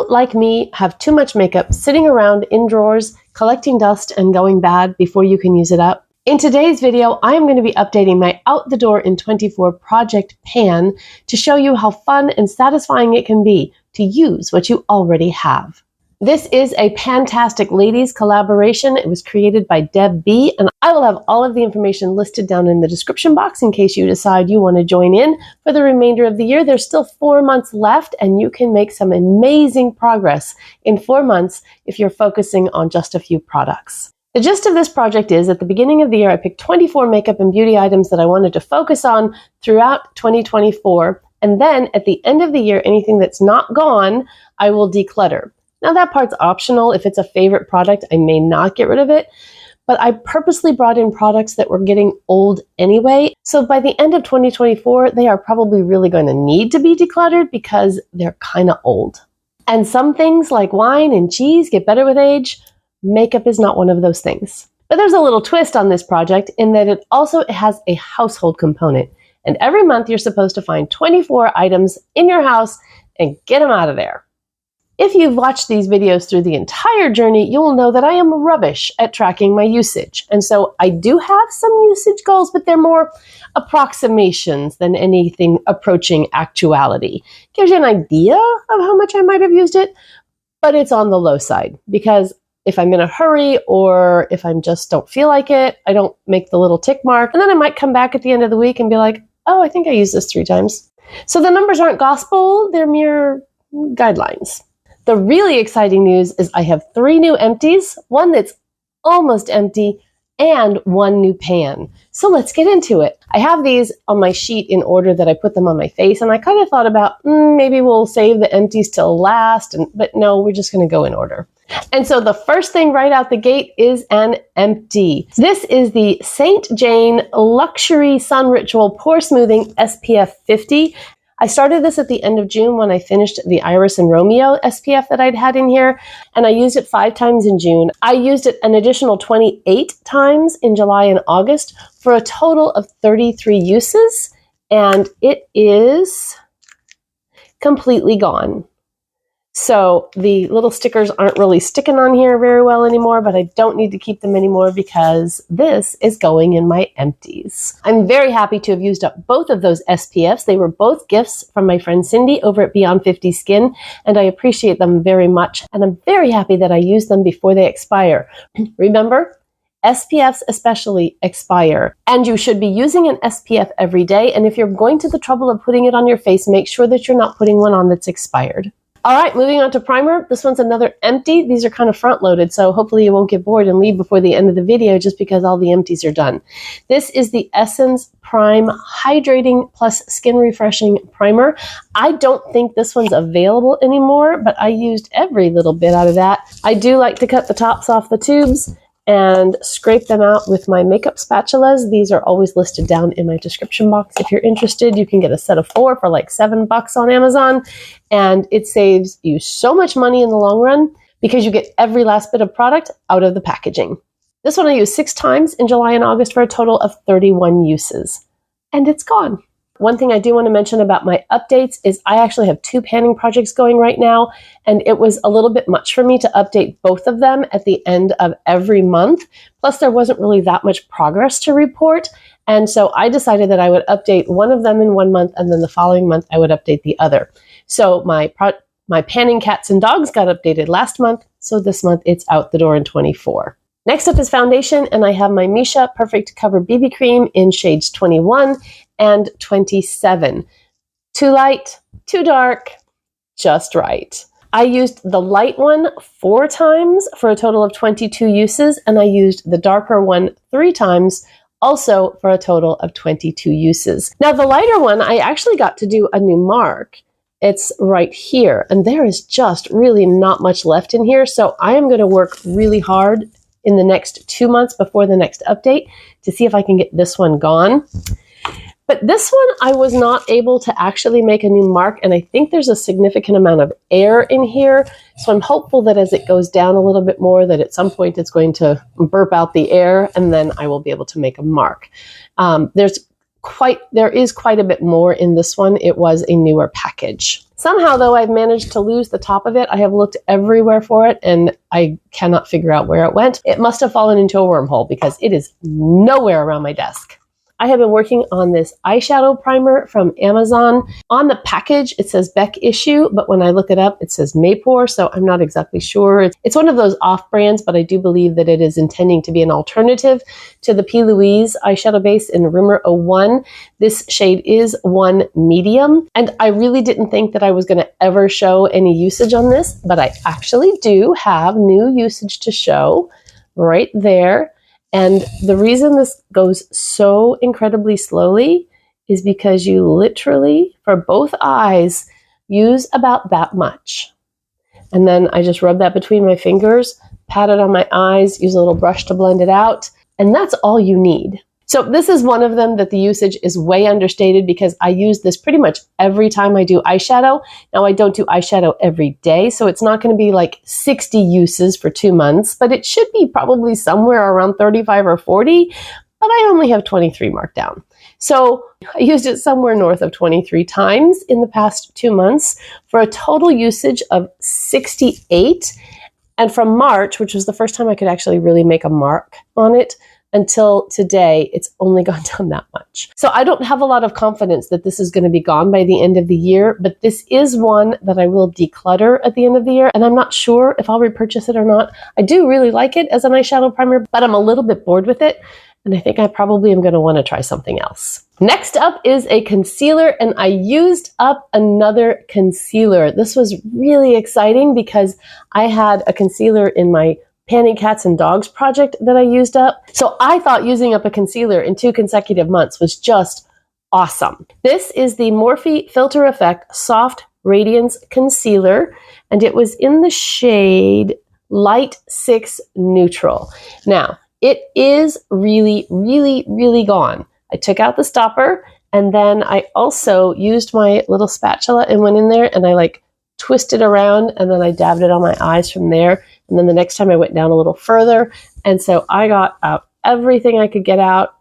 like me, have too much makeup sitting around in drawers, collecting dust and going bad before you can use it up? In today's video, I am going to be updating my Out the Door in 24 project pan to show you how fun and satisfying it can be to use what you already have. This is a Pantastic Ladies collaboration. It was created by Deb B, and I will have all of the information listed down in the description box in case you decide you want to join in for the remainder of the year. There's still 4 months left, and you can make some amazing progress in 4 months if you're focusing on just a few products. The gist of this project is, at the beginning of the year, I picked 24 makeup and beauty items that I wanted to focus on throughout 2024, and then at the end of the year, anything that's not gone, I will declutter. Now that part's optional. If it's a favorite product, I may not get rid of it, but I purposely brought in products that were getting old anyway. So by the end of 2024, they are probably really going to need to be decluttered because they're kind of old. And some things like wine and cheese get better with age. Makeup is not one of those things. But there's a little twist on this project in that it also has a household component. And every month you're supposed to find 24 items in your house and get them out of there. If you've watched these videos through the entire journey, you will know that I am rubbish at tracking my usage. And so I do have some usage goals, but they're more approximations than anything approaching actuality. Gives you an idea of how much I might have used it, but it's on the low side because if I'm in a hurry or if I just don't feel like it, I don't make the little tick mark. And then I might come back at the end of the week and be like, oh, I think I used this 3 times. So the numbers aren't gospel, they're mere guidelines. The really exciting news is I have 3 new empties, 1 that's almost empty, and 1 new pan. So let's get into it. I have these on my sheet in order that I put them on my face, and I kind of thought about maybe we'll save the empties till last, but no, we're just going to go in order. And so the first thing right out the gate is an empty. This is the St. Jane Luxury Sun Ritual Pore Smoothing SPF 50. I started this at the end of June when I finished the Iris and Romeo SPF that I'd had in here, and I used it 5 times in June. I used it an additional 28 times in July and August for a total of 33 uses, and it is completely gone. So the little stickers aren't really sticking on here very well anymore, but I don't need to keep them anymore because this is going in my empties. I'm very happy to have used up both of those SPFs. They were both gifts from my friend Cindy over at Beyond 50 Skin, and I appreciate them very much. And I'm very happy that I used them before they expire. Remember, SPFs especially expire, and you should be using an SPF every day. And if you're going to the trouble of putting it on your face, make sure that you're not putting one on that's expired. All right, moving on to primer. This one's another empty. These are kind of front-loaded, so hopefully you won't get bored and leave before the end of the video just because all the empties are done. This is the Essence Prime Hydrating Plus Skin Refreshing Primer. I don't think this one's available anymore, but I used every little bit out of that. I do like to cut the tops off the tubes and scrape them out with my makeup spatulas. These are always listed down in my description box. If you're interested, you can get a set of 4 for like $7 on Amazon, and it saves you so much money in the long run because you get every last bit of product out of the packaging. This one I used 6 times in July and August for a total of 31 uses, and it's gone. One thing I do want to mention about my updates is I actually have 2 panning projects going right now, and it was a little bit much for me to update both of them at the end of every month. Plus, there wasn't really that much progress to report, and so I decided that I would update one of them in 1 month, and then the following month I would update the other. So my panning cats and dogs got updated last month, so this month it's Out the Door in 24. Next up is foundation, and I have my Misha Perfect Cover BB Cream in shades 21 and 27. Too light, too dark, just right. I used the light one 4 times for a total of 22 uses, and I used the darker one 3 times, also for a total of 22 uses. Now the lighter one, I actually got to do a new mark. It's right here, and there is just really not much left in here, so I am going to work really hard in the next 2 months before the next update to see if I can get this one gone. But this one, I was not able to actually make a new mark, and I think there's a significant amount of air in here. So I'm hopeful that as it goes down a little bit more, that at some point it's going to burp out the air, and then I will be able to make a mark. There is quite a bit more in this one. It was a newer package. Somehow, though, I've managed to lose the top of it. I have looked everywhere for it, and I cannot figure out where it went. It must have fallen into a wormhole because it is nowhere around my desk. I have been working on this eyeshadow primer from Amazon. On the package, it says Beck Issue, but when I look it up, it says Maypore, so I'm not exactly sure. It's one of those off brands, but I do believe that it is intending to be an alternative to the P. Louise eyeshadow base in Rimmer 01. This shade is 1 medium, and I really didn't think that I was going to ever show any usage on this, but I actually do have new usage to show right there. And the reason this goes so incredibly slowly is because you literally, for both eyes, use about that much. And then I just rub that between my fingers, pat it on my eyes, use a little brush to blend it out, and that's all you need. So this is one of them that the usage is way understated because I use this pretty much every time I do eyeshadow. Now, I don't do eyeshadow every day, so it's not going to be like 60 uses for 2 months, but it should be probably somewhere around 35 or 40, but I only have 23 marked down. So I used it somewhere north of 23 times in the past 2 months for a total usage of 68. And from March, which was the first time I could actually really make a mark on it, until today, it's only gone down that much. So I don't have a lot of confidence that this is going to be gone by the end of the year, but this is one that I will declutter at the end of the year, and I'm not sure if I'll repurchase it or not. I do really like it as an eyeshadow primer, but I'm a little bit bored with it, and I think I probably am going to want to try something else. Next up is a concealer, and I used up another concealer. This was really exciting because I had a concealer in my Panty Cats and Dogs project that I used up. So I thought using up a concealer in 2 consecutive months was just awesome. This is the Morphe Filter Effect Soft Radiance Concealer, and it was in the shade Light 6 Neutral. Now, it is really, really, really gone. I took out the stopper, and then I also used my little spatula and went in there and I twisted around, and then I dabbed it on my eyes from there. And then the next time I went down a little further. And so I got out everything I could get out.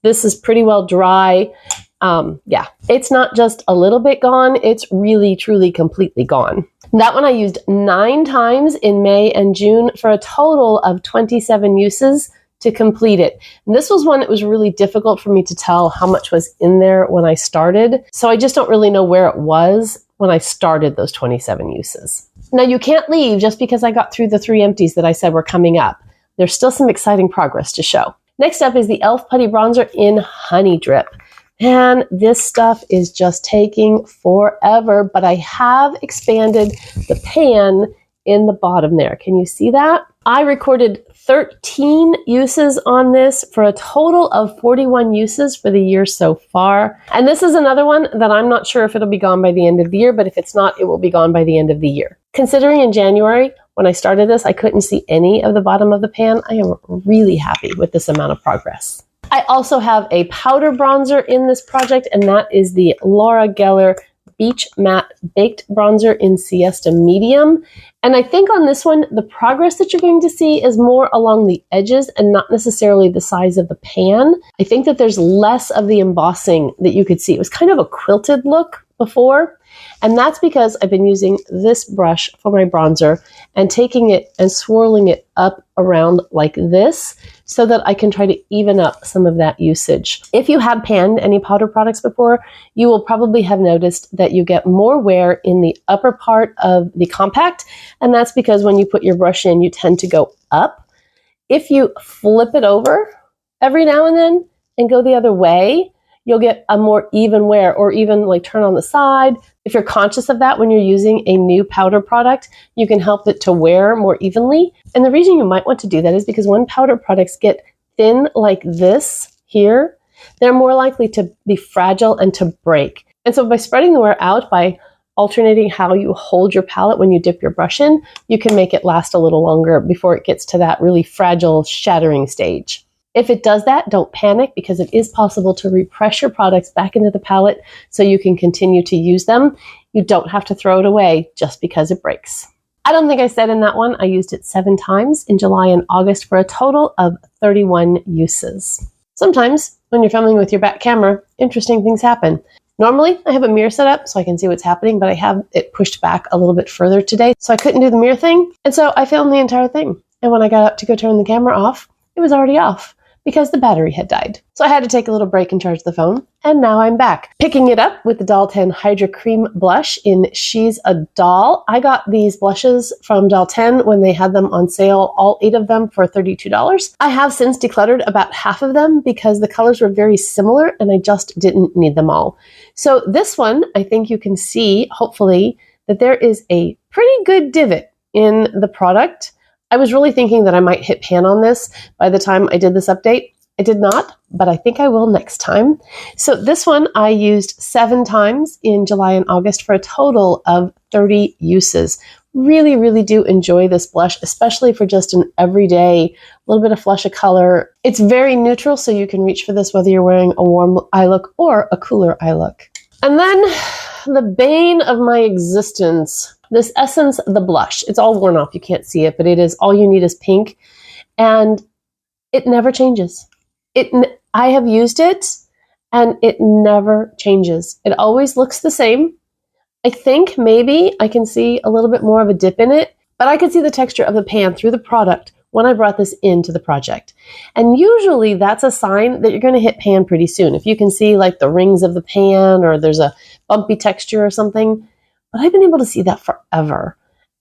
This is pretty well dry. Yeah, it's not just a little bit gone. It's really, truly, completely gone. That one I used 9 times in May and June for a total of 27 uses to complete it. And this was one that was really difficult for me to tell how much was in there when I started. So I just don't really know where it was when I started those 27 uses. Now, you can't leave just because I got through the 3 empties that I said were coming up. There's still some exciting progress to show. Next up is the e.l.f. Putty Bronzer in Honey Drip. And this stuff is just taking forever, but I have expanded the pan in the bottom there. Can you see that? I recorded 13 uses on this for a total of 41 uses for the year so far. And this is another one that I'm not sure if it'll be gone by the end of the year, but if it's not, it will be gone by the end of the year. Considering in January, when I started this, I couldn't see any of the bottom of the pan, I am really happy with this amount of progress. I also have a powder bronzer in this project, and that is the Laura Geller Beach Matte Baked Bronzer in Siesta Medium. And I think on this one, the progress that you're going to see is more along the edges and not necessarily the size of the pan. I think that there's less of the embossing that you could see. It was kind of a quilted look before. And that's because I've been using this brush for my bronzer and taking it and swirling it up around like this so that I can try to even up some of that usage. If you have panned any powder products before, you will probably have noticed that you get more wear in the upper part of the compact. And that's because when you put your brush in, you tend to go up. If you flip it over every now and then and go the other way, you'll get a more even wear, or even turn on the side. If you're conscious of that when you're using a new powder product, you can help it to wear more evenly. And the reason you might want to do that is because when powder products get thin like this here, they're more likely to be fragile and to break. And so by spreading the wear out, by alternating how you hold your palette when you dip your brush in, you can make it last a little longer before it gets to that really fragile, shattering stage. If it does that, don't panic, because it is possible to repress your products back into the palette so you can continue to use them. You don't have to throw it away just because it breaks. I don't think I said in that one, I used it 7 times in July and August for a total of 31 uses. Sometimes when you're filming with your back camera, interesting things happen. Normally, I have a mirror set up so I can see what's happening, but I have it pushed back a little bit further today, so I couldn't do the mirror thing, and so I filmed the entire thing. And when I got up to go turn the camera off, it was already off because the battery had died. So I had to take a little break and charge the phone, and now I'm back. Picking it up with the Doll 10 Hydra Cream Blush in She's a Doll. I got these blushes from Doll 10 when they had them on sale, all 8 of them for $32. I have since decluttered about half of them because the colors were very similar and I just didn't need them all. So this one, I think you can see, hopefully, that there is a pretty good divot in the product. I was really thinking that I might hit pan on this by the time I did this update. I did not, but I think I will next time. So this one I used 7 times in July and August for a total of 30 uses. Really, really do enjoy this blush, especially for just an everyday, little bit of flush of color. It's very neutral, so you can reach for this whether you're wearing a warm eye look or a cooler eye look. And then the bane of my existence, this Essence the blush. It's all worn off. You can't see it, but it is all you need is pink. And it never changes. I have used it and it never changes. It always looks the same. I think maybe I can see a little bit more of a dip in it, but I could see the texture of the pan through the product when I brought this into the project. And usually that's a sign that you're going to hit pan pretty soon. If you can see like the rings of the pan or there's a bumpy texture or something. But I've been able to see that forever.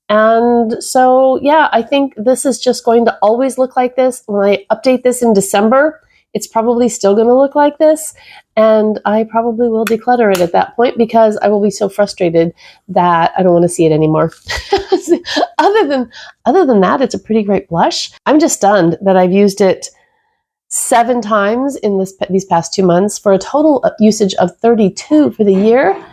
And so, yeah, I think this is just going to always look like this. When I update this in December, it's probably still going to look like this. And I probably will declutter it at that point because I will be so frustrated that I don't want to see it anymore. Other than that, it's a pretty great blush. I'm just stunned that I've used it 7 times in these past 2 months for a total usage of 32 for the year.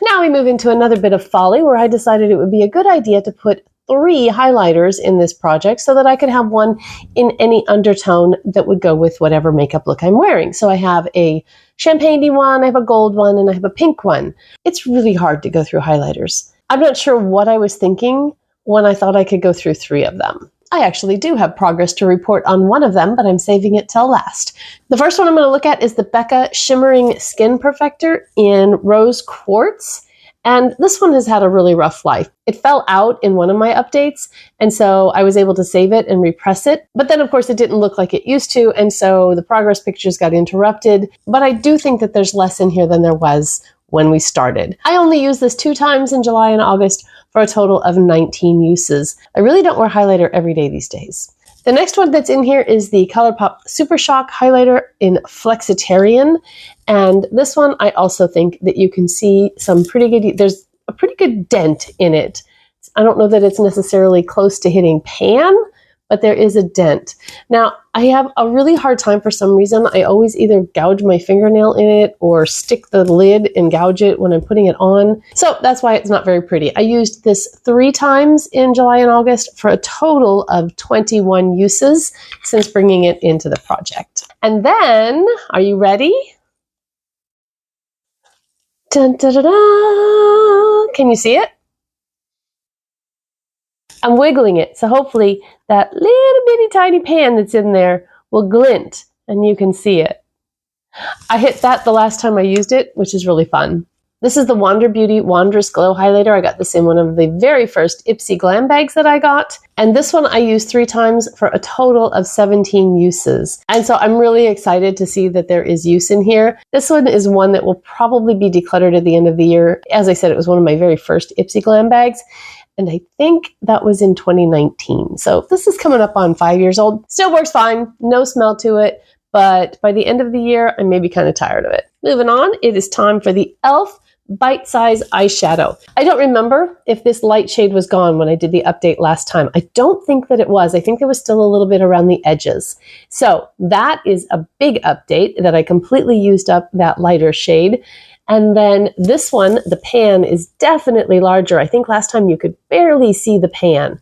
Now we move into another bit of folly where I decided it would be a good idea to put 3 highlighters in this project so that I could have one in any undertone that would go with whatever makeup look I'm wearing. So I have a champagne-y one, I have a gold one, and I have a pink one. It's really hard to go through highlighters. I'm not sure what I was thinking when I thought I could go through 3 of them. I actually do have progress to report on one of them, but I'm saving it till last. The first one I'm going to look at is the Becca Shimmering Skin Perfector in Rose Quartz. And this one has had a really rough life. It fell out in one of my updates, and so I was able to save it and repress it. But then, of course, it didn't look like it used to, and so the progress pictures got interrupted. But I do think that there's less in here than there was when we started. I only used this 2 times in July and August for a total of 19 uses. I really don't wear highlighter every day these days. The next one that's in here is the ColourPop Super Shock Highlighter in Flexitarian. And this one, I also think that you can see some pretty good, there's a pretty good dent in it. I don't know that it's necessarily close to hitting pan, but there is a dent. Now, I have a really hard time for some reason. I always either gouge my fingernail in it or stick the lid and gouge it when I'm putting it on. So that's why it's not very pretty. I used this 3 times in July and August for a total of 21 uses since bringing it into the project. And then, are you ready? Dun, da, da, da. Can you see it? I'm wiggling it, so hopefully that little bitty tiny pan that's in there will glint and you can see it. I hit that the last time I used it, which is really fun. This is the Wander Beauty Wondrous Glow Highlighter. I got this in one of the very first Ipsy Glam bags that I got. And this one I used 3 times for a total of 17 uses. And so I'm really excited to see that there is use in here. This one is one that will probably be decluttered at the end of the year. As I said, it was one of my very first Ipsy Glam bags. And I think that was in 2019. So this is coming up on 5 years old. Still works fine, no smell to it, but by the end of the year, I may be kind of tired of it. Moving on, it is time for the e.l.f. Bite Size Eyeshadow. I don't remember if this light shade was gone when I did the update last time. I don't think that it was. I think there was still a little bit around the edges. So that is a big update that I completely used up that lighter shade. And then this one, the pan is definitely larger. I think last time you could barely see the pan.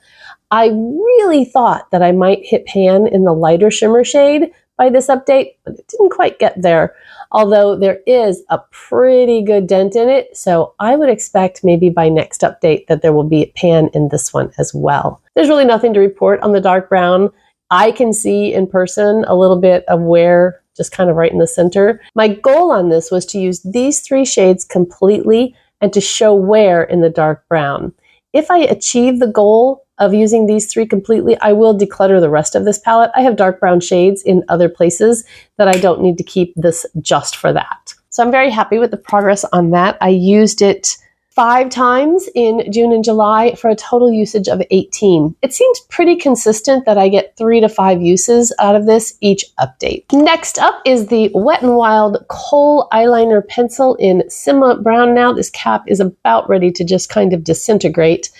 I really thought that I might hit pan in the lighter shimmer shade, by this update, but it didn't quite get there. Although there is a pretty good dent in it, so I would expect maybe by next update that there will be a pan in this one as well. There's really nothing to report on the dark brown. I can see in person a little bit of wear, just kind of right in the center. My goal on this was to use these 3 shades completely and to show wear in the dark brown. If I achieve the goal of using these 3 completely, I will declutter the rest of this palette. I have dark brown shades in other places that I don't need to keep this just for that. So I'm very happy with the progress on that. I used it 5 times in June and July for a total usage of 18. It seems pretty consistent that I get 3 to 5 uses out of this each update. Next up is the Wet n Wild Kohl Eyeliner Pencil in Simma Brown now. This cap is about ready to just kind of disintegrate.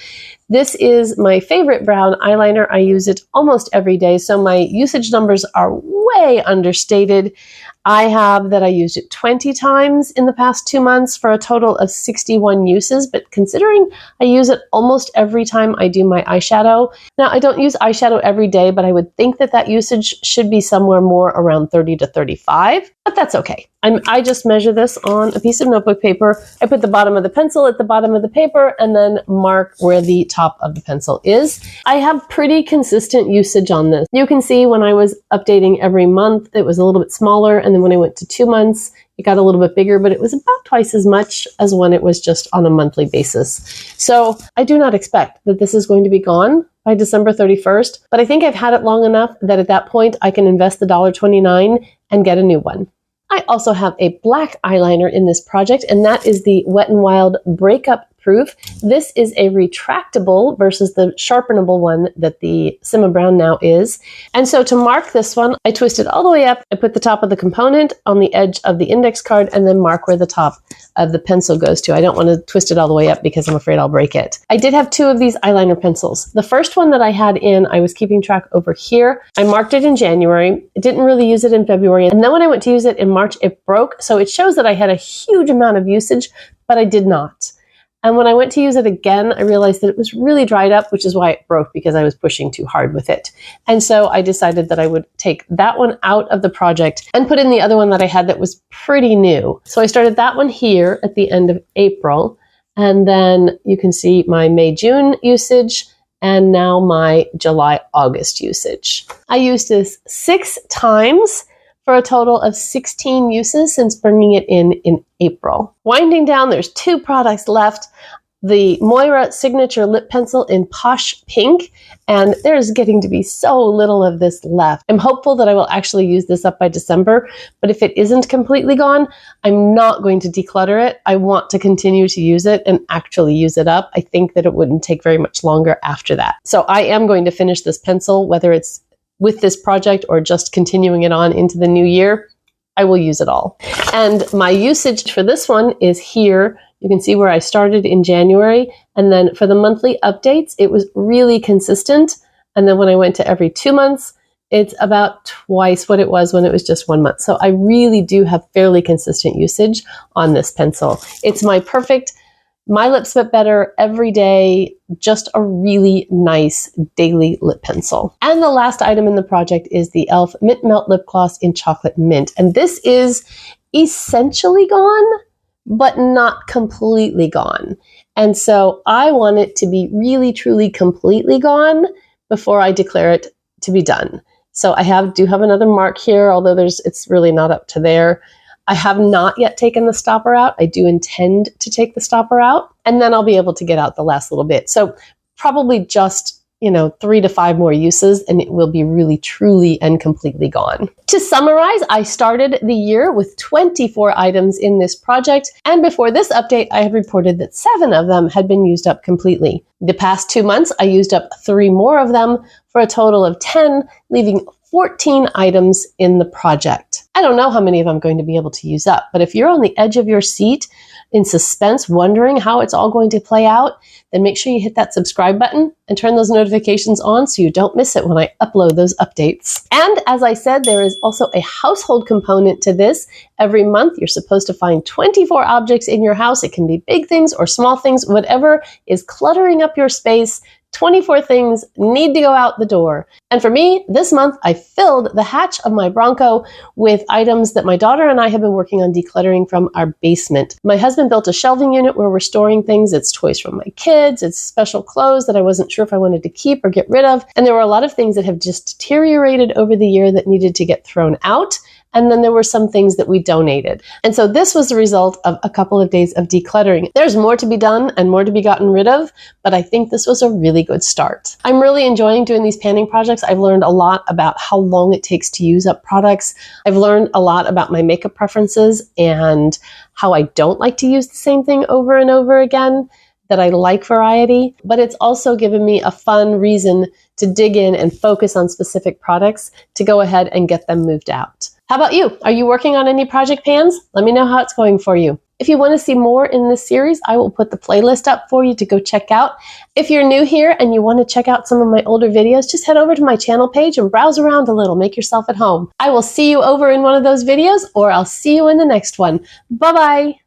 This is my favorite brown eyeliner. I use it almost every day, so my usage numbers are way understated. I have that I used it 20 times in the past 2 months for a total of 61 uses, but considering I use it almost every time I do my eyeshadow. Now, I don't use eyeshadow every day, but I would think that that usage should be somewhere more around 30 to 35, but that's okay. I just measure this on a piece of notebook paper. I put the bottom of the pencil at the bottom of the paper and then mark where the top of the pencil is. I have pretty consistent usage on this. You can see when I was updating every month, it was a little bit smaller, and then when I went to 2 months, it got a little bit bigger, but it was about twice as much as when it was just on a monthly basis. So I do not expect that this is going to be gone by December 31st, but I think I've had it long enough that at that point I can invest the $1.29 and get a new one. I also have a black eyeliner in this project, and that is the Wet n Wild Breakup Proof. This is a retractable versus the sharpenable one that the Simma Brown now is. And so to mark this one, I twist it all the way up. I put the top of the component on the edge of the index card and then mark where the top of the pencil goes to. I don't want to twist it all the way up because I'm afraid I'll break it. I did have 2 of these eyeliner pencils. The first one that I had in, I was keeping track over here. I marked it in January. I didn't really use it in February. And then when I went to use it in March, it broke. So it shows that I had a huge amount of usage, but I did not. And when I went to use it again, I realized that it was really dried up, which is why it broke, because I was pushing too hard with it. And so I decided that I would take that one out of the project and put in the other one that I had that was pretty new. So I started that one here at the end of April. And then you can see my May-June usage and now my July-August usage. I used this 6 times for a total of 16 uses since bringing it in April. Winding down, there's 2 products left. The Moira Signature Lip Pencil in Posh Pink, and there's getting to be so little of this left. I'm hopeful that I will actually use this up by December, but if it isn't completely gone, I'm not going to declutter it. I want to continue to use it and actually use it up. I think that it wouldn't take very much longer after that. So I am going to finish this pencil, whether it's with this project or just continuing it on into the new year. I will use it all. And my usage for this one is here. You can see where I started in January. And then for the monthly updates, it was really consistent. And then when I went to every 2 months, it's about twice what it was when it was just 1 month. So I really do have fairly consistent usage on this pencil. It's my perfect My Lips But Better every day, just a really nice daily lip pencil. And the last item in the project is the e.l.f. Mint Melt Lip Gloss in Chocolate Mint. And this is essentially gone, but not completely gone. And so I want it to be really, truly, completely gone before I declare it to be done. So I do have another mark here, although it's really not up to there. I have not yet taken the stopper out. I do intend to take the stopper out, and then I'll be able to get out the last little bit. So probably just, 3 to 5 more uses, and it will be really, truly, and completely gone. To summarize, I started the year with 24 items in this project, and before this update, I had reported that 7 of them had been used up completely. The past 2 months, I used up 3 more of them for a total of 10, leaving 14 items in the project. I don't know how many of them I'm going to be able to use up, but if you're on the edge of your seat in suspense, wondering how it's all going to play out, then make sure you hit that subscribe button and turn those notifications on so you don't miss it when I upload those updates. And as I said, there is also a household component to this. Every month, you're supposed to find 24 objects in your house. It can be big things or small things, whatever is cluttering up your space. 24 things need to go out the door. And for me, this month, I filled the hatch of my Bronco with items that my daughter and I have been working on decluttering from our basement. My husband built a shelving unit where we're storing things. It's toys from my kids. It's special clothes that I wasn't sure if I wanted to keep or get rid of. And there were a lot of things that have just deteriorated over the year that needed to get thrown out. And then there were some things that we donated. And so this was the result of a couple of days of decluttering. There's more to be done and more to be gotten rid of, but I think this was a really good start. I'm really enjoying doing these panning projects. I've learned a lot about how long it takes to use up products. I've learned a lot about my makeup preferences and how I don't like to use the same thing over and over again, that I like variety, but it's also given me a fun reason to dig in and focus on specific products to go ahead and get them moved out. How about you? Are you working on any project pans? Let me know how it's going for you. If you want to see more in this series, I will put the playlist up for you to go check out. If you're new here and you want to check out some of my older videos, just head over to my channel page and browse around a little. Make yourself at home. I will see you over in one of those videos, or I'll see you in the next one. Bye-bye.